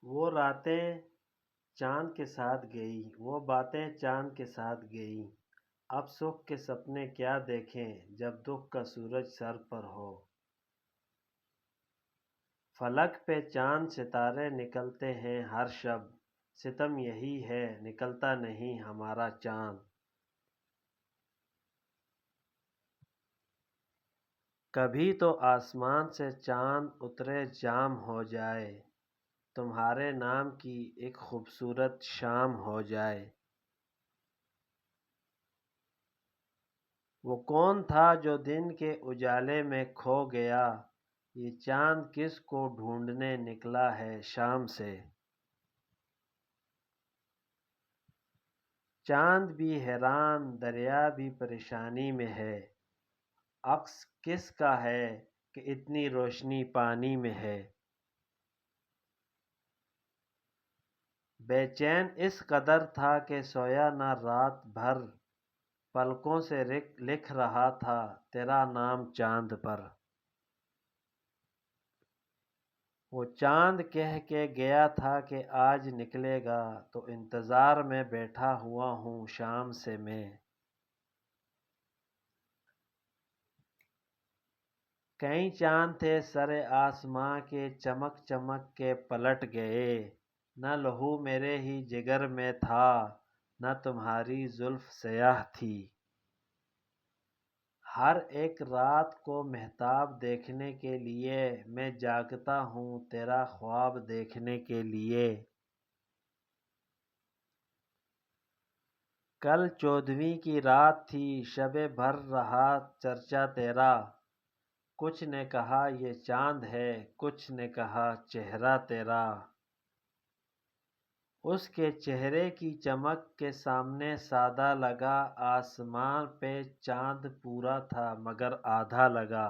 وہ راتیں چاند کے ساتھ گئی، وہ باتیں چاند کے ساتھ گئیں۔ اب سکھ کے سپنے کیا دیکھیں جب دکھ کا سورج سر پر ہو۔ فلک پہ چاند ستارے نکلتے ہیں ہر شب، ستم یہی ہے نکلتا نہیں ہمارا چاند۔ کبھی تو آسمان سے چاند اترے جام ہو جائے، تمہارے نام کی ایک خوبصورت شام ہو جائے۔ وہ کون تھا جو دن کے اجالے میں کھو گیا، یہ چاند کس کو ڈھونڈنے نکلا ہے شام سے۔ چاند بھی حیران دریا بھی پریشانی میں ہے، عکس کس کا ہے کہ اتنی روشنی پانی میں ہے۔ بے چین اس قدر تھا کہ سویا نہ رات بھر، پلکوں سے لکھ رہا تھا تیرا نام چاند پر۔ وہ چاند کہہ کے گیا تھا کہ آج نکلے گا، تو انتظار میں بیٹھا ہوا ہوں شام سے میں۔ کئی چاند تھے سر آسماں کے چمک چمک کے پلٹ گئے، نہ لہو میرے ہی جگر میں تھا، نہ تمہاری زلف سیاہ تھی۔ ہر ایک رات کو مہتاب دیکھنے کے لیے میں جاگتا ہوں تیرا خواب دیکھنے کے لیے۔ کل 14ویں کی رات تھی شب بھر رہا چرچا تیرا، کچھ نے کہا یہ چاند ہے کچھ نے کہا چہرہ تیرا۔ اس کے چہرے کی چمک کے سامنے سادہ لگا، آسمان پہ چاند پورا تھا مگر آدھا لگا۔